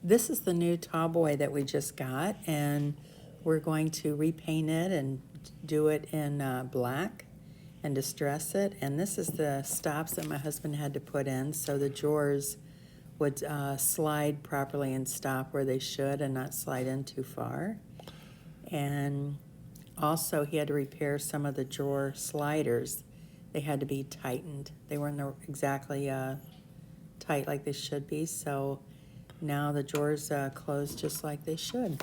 This is the new Tallboy that we just got, and we're going to repaint it and do it in black and distress it. And this is the stops that my husband had to put in so the drawers would slide properly and stop where they should and not slide in too far. And also he had to repair some of the drawer sliders. They had to be tightened. They weren't exactly tight like they should be, so now the drawers close just like they should.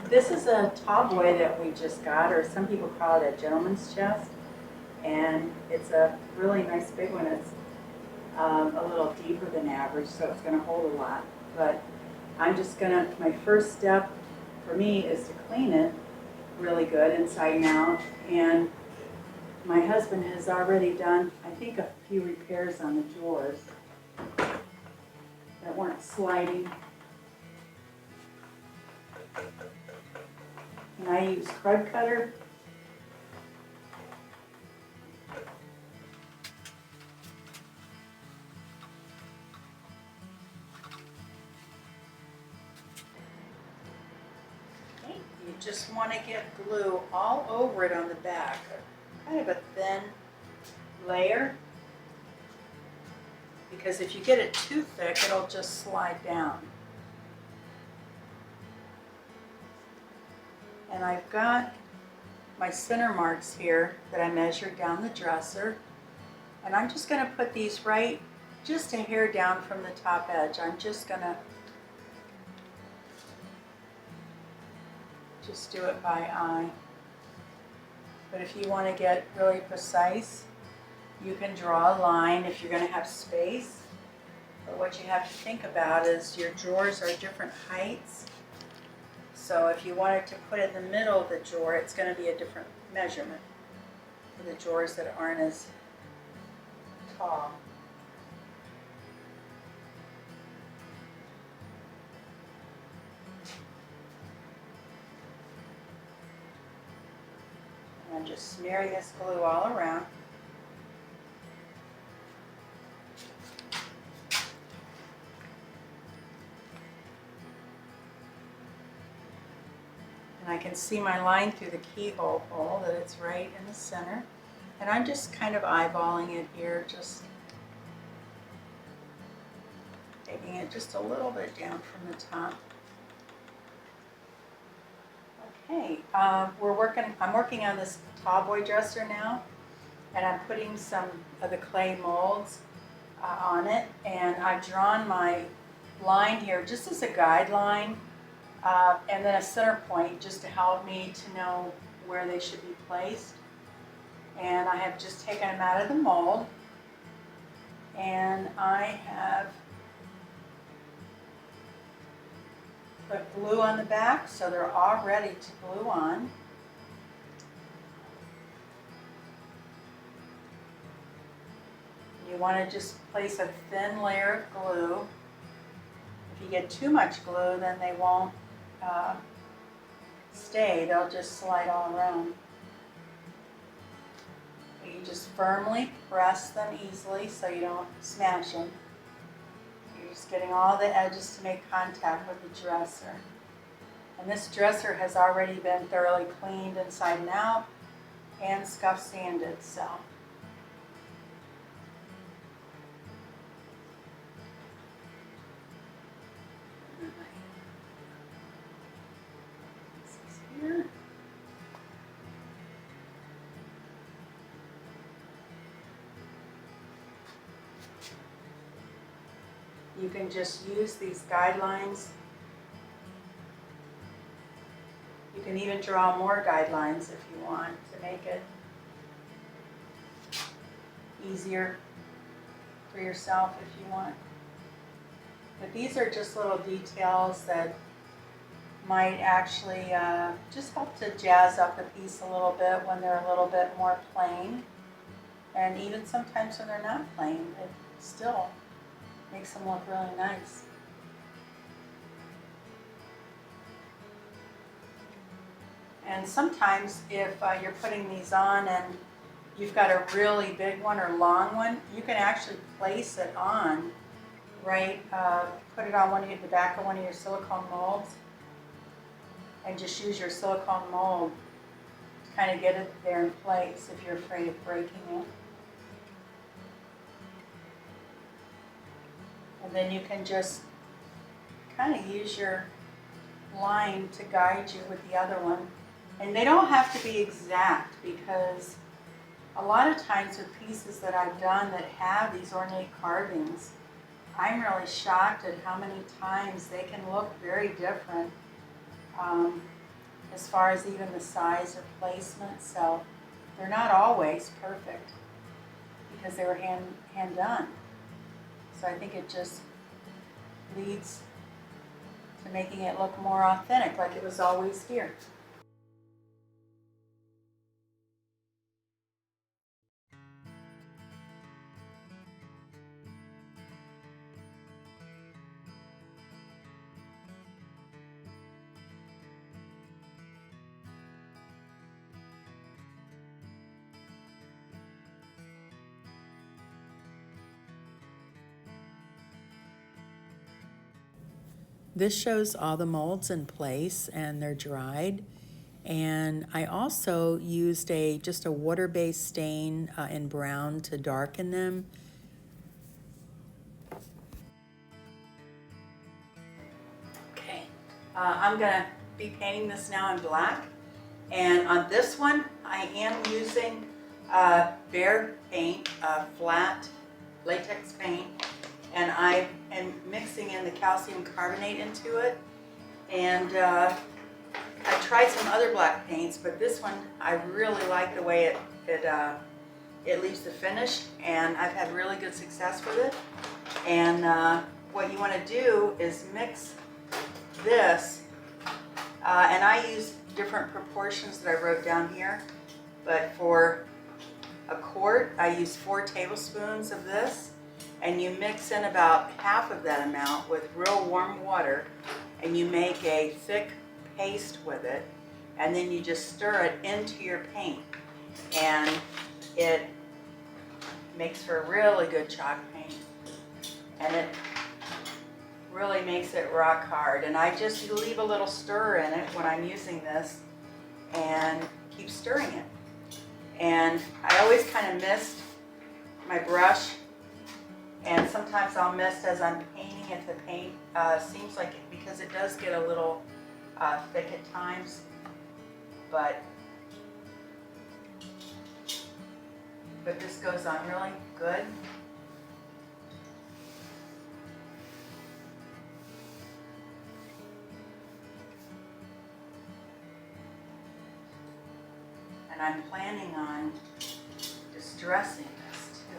This is a Tallboy that we just got, or some people call it a gentleman's chest, and it's a really nice big one. It's a little deeper than average, so it's going to hold a lot. But I'm just going to, my first step for me is to clean it really good inside and out. And my husband has already done, I think, a few repairs on the drawers that weren't sliding. And I use crud cutter. Okay, you just want to get glue all over it on the back, kind of a thin layer, because if you get it too thick, it'll just slide down. And I've got my center marks here that I measured down the dresser. And I'm just going to put these right just a hair down from the top edge. I'm just going to just do it by eye. But if you want to get really precise, you can draw a line if you're going to have space. But what you have to think about is your drawers are different heights. So if you wanted to put it in the middle of the drawer, it's going to be a different measurement for the drawers that aren't as tall. And I'm just smearing this glue all around. And I can see my line through the keyhole hole, that it's right in the center. And I'm just kind of eyeballing it here, just taking it just a little bit down from the top. Okay, I'm working on this Tallboy dresser now, and I'm putting some of the clay molds on it. And I've drawn my line here just as a guideline. And then a center point just to help me to know where they should be placed. And I have just taken them out of the mold. And I have put glue on the back so they're all ready to glue on. You want to just place a thin layer of glue. If you get too much glue, then they won't stay, they'll just slide all around. But you just firmly press them easily so you don't smash them. You're just getting all the edges to make contact with the dresser. And this dresser has already been thoroughly cleaned inside and out and scuff sanded, so. Here. You can just use these guidelines. You can even draw more guidelines if you want to make it easier for yourself if you want. But these are just little details that might actually just help to jazz up the piece a little bit when they're a little bit more plain. And even sometimes when they're not plain, it still makes them look really nice. And sometimes if you're putting these on and you've got a really big one or long one, you can actually place it on, right, put it on the back of one of your silicone molds and just use your silicone mold to kind of get it there in place if you're afraid of breaking it. And then you can just kind of use your line to guide you with the other one. And they don't have to be exact, because a lot of times with pieces that I've done that have these ornate carvings, I'm really shocked at how many times they can look very different as far as even the size or placement. So they're not always perfect because they were hand done. So I think it just leads to making it look more authentic, like it was always here. This shows all the molds in place and they're dried. And I also used just a water-based stain in brown to darken them. Okay, I'm gonna be painting this now in black. And on this one, I am using Behr paint, flat latex paint. And I am mixing in the calcium carbonate into it. And I tried some other black paints, but this one, I really like the way it leaves the finish, and I've had really good success with it. And what you want to do is mix this, and I use different proportions that I wrote down here, but for a quart, I use 4 tablespoons of this. And you mix in about half of that amount with real warm water, and you make a thick paste with it, and then you just stir it into your paint, and it makes for a really good chalk paint, and it really makes it rock hard. And I just leave a little stir in it when I'm using this and keep stirring it. And I always kind of mist my brush, and sometimes I'll mist as I'm painting if the paint seems like it, because it does get a little thick at times, but this goes on really good. And I'm planning on distressing this too.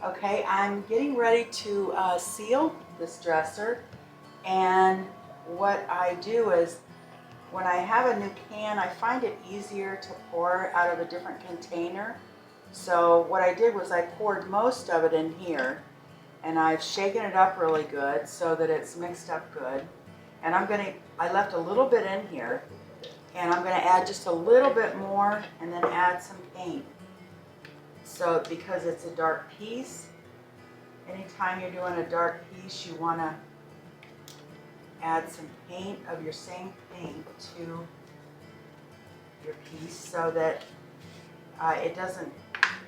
Okay, I'm getting ready to seal this dresser, and what I do is when I have a new can, I find it easier to pour out of a different container. So what I did was I poured most of it in here, and I've shaken it up really good so that it's mixed up good. And I left a little bit in here, and I'm gonna add just a little bit more and then add some paint. So because it's a dark piece, anytime you're doing a dark piece, you wanna add some paint of your same paint to your piece so that it doesn't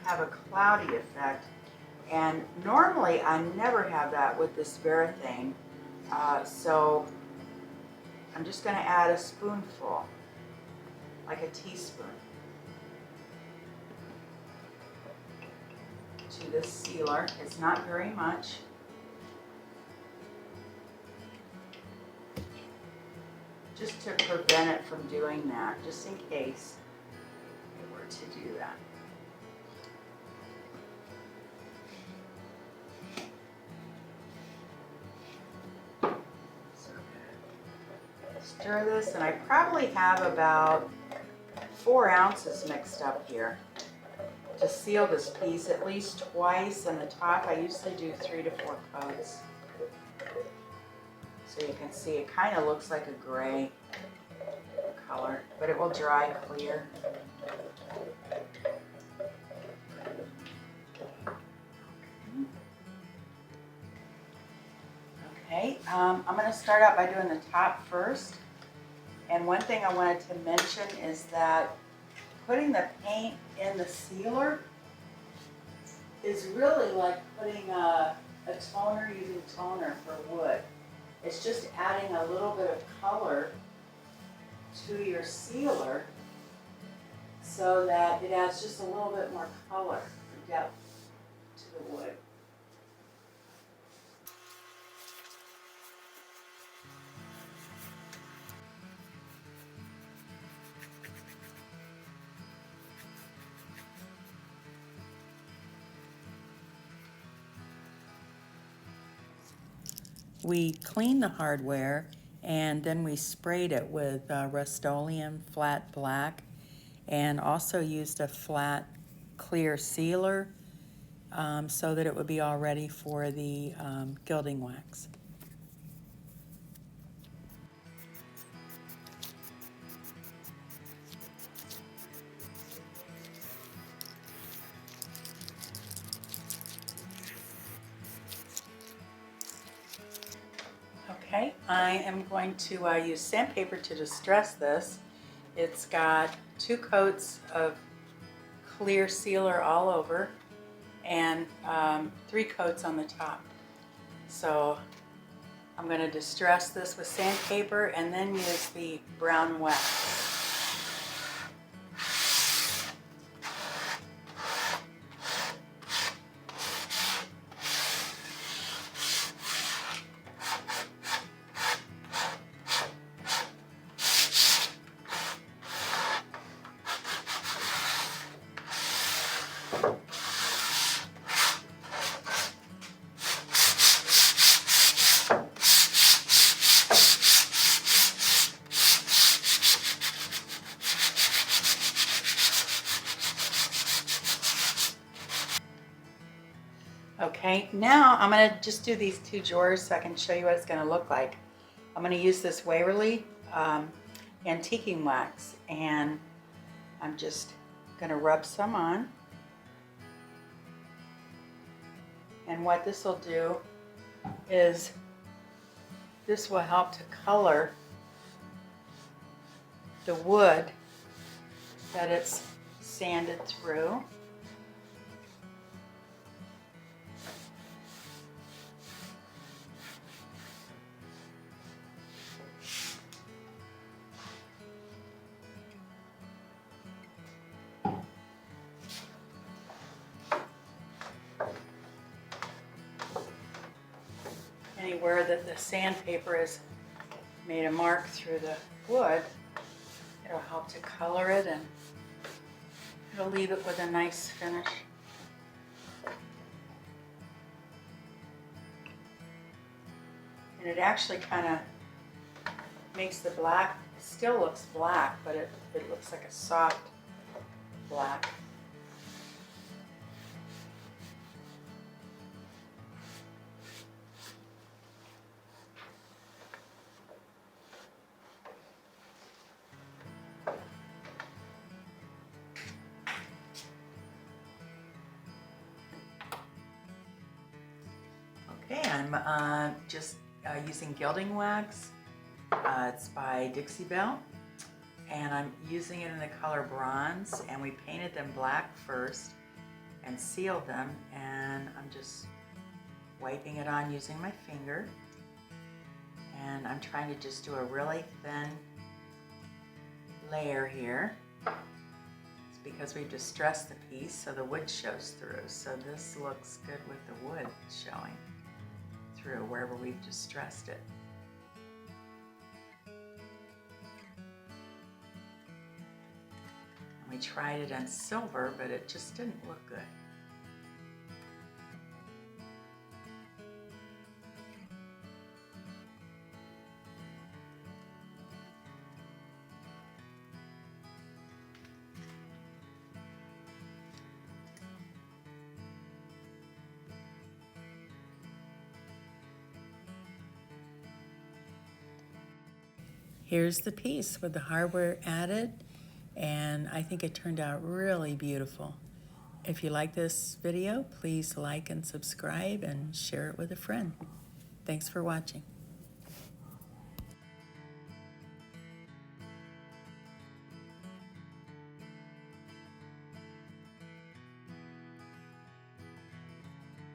have a cloudy effect. And normally I never have that with this Varithane. So I'm just going to add a spoonful, like a teaspoon, to this sealer. It's not very much. Just to prevent it from doing that, just in case it were to do that. Stir this, and I probably have about 4 ounces mixed up here to seal this piece at least twice. On the top, I usually do 3 to 4 coats. So you can see it kind of looks like a gray color, but it will dry clear. Okay, I'm going to start out by doing the top first. And one thing I wanted to mention is that putting the paint in the sealer is really like putting a toner, using toner for wood. It's just adding a little bit of color to your sealer so that it adds just a little bit more color or depth to the wood. We cleaned the hardware and then we sprayed it with Rust-Oleum flat black, and also used a flat clear sealer so that it would be all ready for the gilding wax. Okay, I am going to use sandpaper to distress this. It's got 2 coats of clear sealer all over and 3 coats on the top. So I'm going to distress this with sandpaper and then use the brown wax. Okay, now I'm going to just do these 2 drawers so I can show you what it's going to look like. I'm going to use this Waverly Antiquing wax, and I'm just going to rub some on. And what this will do is this will help to color the wood that it's sanded through. Anywhere that the sandpaper has made a mark through the wood, it'll help to color it, and it'll leave it with a nice finish. And it actually kind of makes the black still looks black, but it looks like a soft black. Okay, I'm just using Gilding Wax. It's by Dixie Bell, and I'm using it in the color bronze, and we painted them black first and sealed them, and I'm just wiping it on using my finger, and I'm trying to just do a really thin layer here. It's because we've distressed the piece so the wood shows through, so this looks good with the wood showing through wherever we've distressed it. We tried it on silver, but it just didn't look good. Here's the piece with the hardware added, and I think it turned out really beautiful. If you like this video, please like and subscribe and share it with a friend. Thanks for watching.